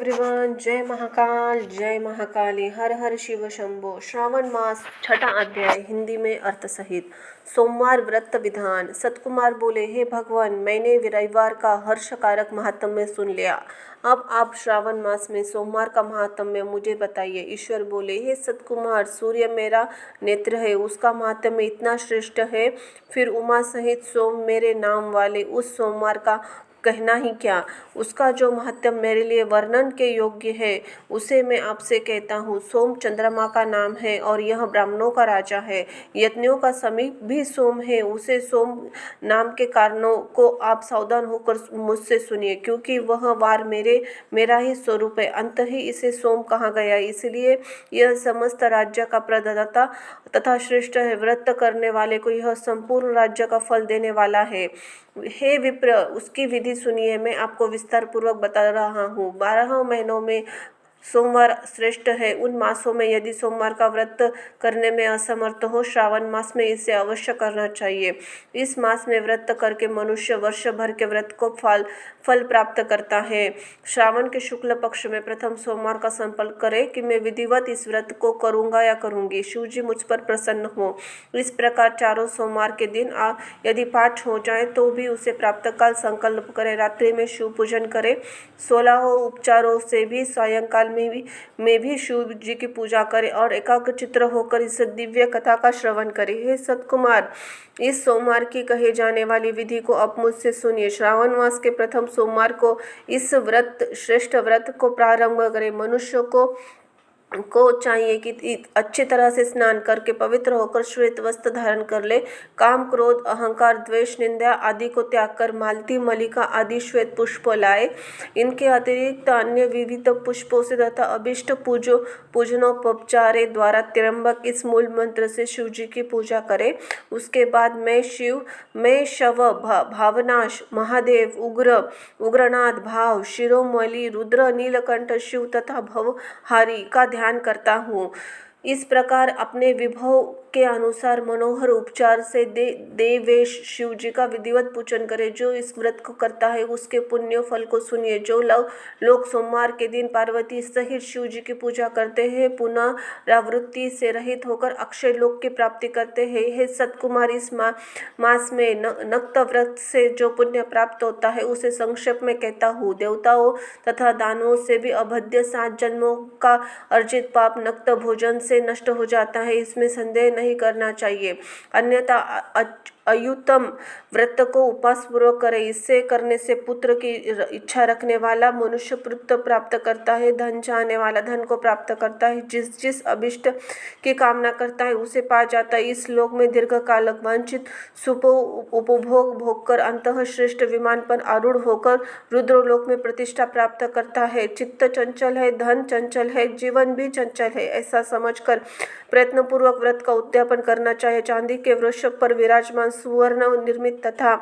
Everyone, जय महाकाल, जय महाकाली, हर हर शिव शंभो। श्रावण मास छठा अध्याय हिंदी में अर्थ सहित। सोमवार व्रत विधान। सतकुमार बोले, हे भगवान, मैंने रविवार का हर्षकारक महात्म्य सुन लिया। अब आप श्रावण मास में सोमवार का महात्म्य मुझे बताइए। ईश्वर बोले, हे सतकुमार, सूर्य मेरा नेत्र है, उसका महात्म्य इतना श्रेष्ठ है, फिर उमा सहित सोम मेरे नाम वाले उस सोमवार का कहना ही क्या। उसका जो महत्व मेरे लिए वर्णन के योग्य है उसे मैं आपसे कहता हूँ। सोम चंद्रमा का नाम है और यह ब्राह्मणों का राजा है। यज्ञों का समीप भी सोम है। उसे सोम नाम के कारणों को आप सावधान होकर मुझसे सुनिए, क्योंकि वह वार मेरा ही स्वरूप है। अंत ही इसे सोम कहा गया, इसलिए यह समस्त राज्य का प्रदाता तथा श्रेष्ठ है। व्रत करने वाले को यह संपूर्ण राज्य का फल देने वाला है। हे विप्र, उसकी विधि सुनिए। मैं आपको विस्तार पूर्वक बता रहा हूँ। 12 महीनों में सोमवार श्रेष्ठ है। उन मासों में यदि सोमवार का व्रत करने में असमर्थ हो, श्रावण मास में इसे अवश्य करना चाहिए। इस मास में व्रत करके मनुष्य वर्ष भर के व्रत को फल प्राप्त करता है। श्रावण के शुक्ल पक्ष में प्रथम सोमवार का संकल्प करे कि मैं विधिवत इस व्रत को करूँगा या करूँगी। शिव जी मुझ पर प्रसन्न हो। इस प्रकार चारों सोमवार के दिन यदि पाठ हो जाए तो भी उसे प्राप्त काल संकल्प करे। रात्रि में शिव पूजन करे। 16 उपचारों से भी सायंकाल में भी शिव जी की पूजा करे और एकाग्रचित्त होकर इस दिव्य कथा का श्रवण करे। हे सतकुमार, इस सोमवार की कहे जाने वाली विधि को अब मुझसे सुनिए। श्रावण मास के प्रथम सोमवार को इस श्रेष्ठ व्रत को प्रारंभ करें। मनुष्य को चाहिए कि अच्छी तरह से स्नान करके पवित्र होकर श्वेत वस्त्र धारण कर ले। काम, क्रोध, अहंकार, द्वेष, निंदा आदि को त्याग कर मालती, मलिका आदि श्वेत पुष्प लाए। इनके अतिरिक्त अन्य विविध पुष्पों से तथा अभिष्ट पूजनोपचारे द्वारा त्र्यंबक इस मूल मंत्र से शिव जी की पूजा करे। उसके बाद मैं शव, भावनाश, महादेव, उग्रनाथ, भाव, शिरोमणि, रुद्र, नीलकंठ, शिव तथा भवहारी का ध्यान करता हूँ। इस प्रकार अपने विभव के अनुसार मनोहर उपचार से देवेश शिव जी का विधिवत पूजन करे। जो इस व्रत को करता है उसके पुण्य फल को सुनिए। जो लोग सोमवार के दिन पार्वती सहित शिव जी की पूजा करते हैं, पुनरावृत्ति से रहित होकर अक्षय लोक की प्राप्ति करते हैं। हे सतकुमार, इस मास में नक्त व्रत से जो पुण्य प्राप्त होता है उसे संक्षेप में कहता हूँ। देवताओं तथा दानवों से भी अभद्य 7 जन्मों का अर्जित पाप नक्त भोजन से नष्ट हो जाता है, इसमें संदेह नहीं करना चाहिए। अन्यथा अयुतम व्रत को उपास पूर्वक करे। इससे करने से पुत्र की इच्छा रखने वाला मनुष्य पुत्र प्राप्त करता है, धन चाहने वाला धन को प्राप्त करता है, जिस अभिष्ट की कामना करता है उसे पा जाता है। इस लोक में दीर्घ काल वांछित सुख उपभोग भोगकर अंतः श्रेष्ठ विमान पर आरूढ़ होकर रुद्रलोक में प्रतिष्ठा प्राप्त करता है। चित्त चंचल है, धन चंचल है, जीवन भी चंचल है, ऐसा समझकर प्रयत्नपूर्वक व्रत का उद्यापन करना चाहिए। चांदी के वृषभ पर विराजमान सुवर्ण निर्मित तथा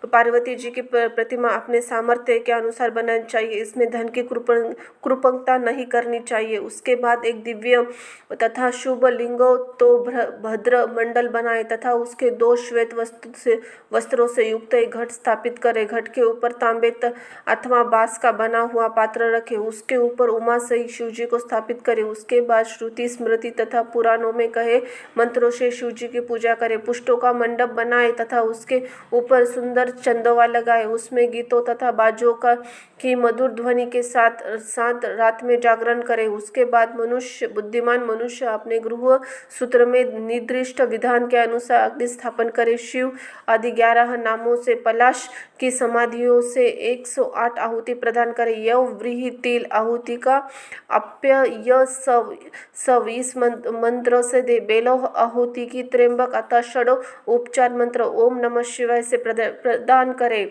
पार्वती जी की प्रतिमा अपने सामर्थ्य के अनुसार बनानी चाहिए। इसमें धन की कृपणता नहीं करनी चाहिए। उसके बाद एक दिव्य तथा शुभ लिंग तो भद्र मंडल बनाए तथा उसके 2 श्वेत वस्त्रों से युक्त एक घट स्थापित करे। घट के ऊपर तांबे अथवा बांस का बना हुआ पात्र रखे। उसके ऊपर उमा सहित शिव जी को स्थापित करे। उसके बाद श्रुति, स्मृति तथा पुराणों में कहे मंत्रों से शिव जी की पूजा करे। पुष्टों का मंडप बनाए तथा उसके ऊपर सुंदर चंदोवा लगाए। उसमें गीतों तथा बाजों की मधुर ध्वनि के साथ रात में जागरण करे। उसके बाद बुद्धिमान मनुष्य अपने गृह सूत्र में निर्दिष्ट विधान के अनुसार अग्नि स्थापन करे। शिव आदि 11 नामों से पलाश की समाधियों से 108 आहुति प्रदान करे। यव, व्रीहि, तिल आहुति का अप्यय सव इस मंत्र से दे। बेलो आहुति की त्र्यंबक अतः षड उपचार मंत्र ओम नमः शिवाय से प्रदान करे।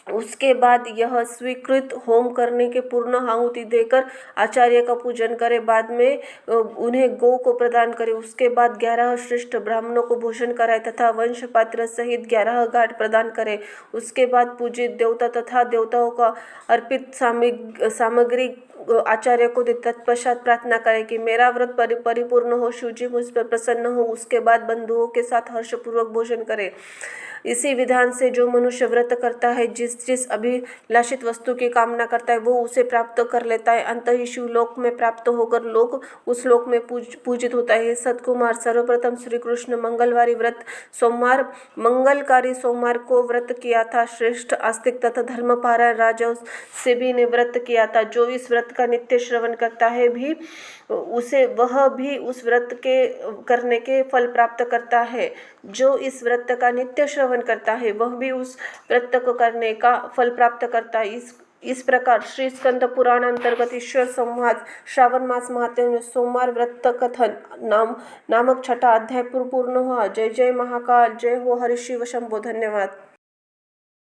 उसके बाद यह स्वीकृत होम करने के पूर्ण आहुति देकर आचार्य का पूजन करे। बाद में उन्हें गौ को प्रदान करे। उसके बाद 11 श्रेष्ठ ब्राह्मणों को भोजन कराए तथा वंश पात्र सहित 11 घाट प्रदान करे। उसके बाद पूजित देवता तथा देवताओं का अर्पित सामग्री आचार्य को दे। तत्पश्चात प्रार्थना करे कि मेरा व्रत परिपूर्ण हो, शिव जी मुझ पर प्रसन्न हो। उसके बाद बंधुओं के साथ हर्षपूर्वक भोजन करे। इसी विधान से जो मनुष्य व्रत करता है, जिस जिस अभिलाषित वस्तु की कामना करता है वो उसे प्राप्त कर लेता है। अंत ही शिवलोक में प्राप्त होकर लोग उस लोक में पूजित होता है। सतकुमार, सर्वप्रथम श्री कृष्ण मंगलवारी व्रत सोमवार मंगलकारी सोमवार को व्रत किया था। श्रेष्ठ आस्तिक तथा धर्मपारायण राजा सेबी ने व्रत किया था। जो इस व्रत का नित्य श्रवण करता है भी उसे वह भी उस व्रत के करने के फल प्राप्त करता है। जो इस व्रत का नित्य श्रवण करता है वह भी उस व्रत को करने का फल प्राप्त करता है। इस प्रकार श्री स्कंद पुराण अंतर्गत ईश्वर संवाद श्रावण मास महात्म्य में सोमवार व्रत कथन नामक छठा अध्याय पूर्ण हुआ। जय जय महाकाल, जय हो हरि शिव शंभो। धन्यवाद।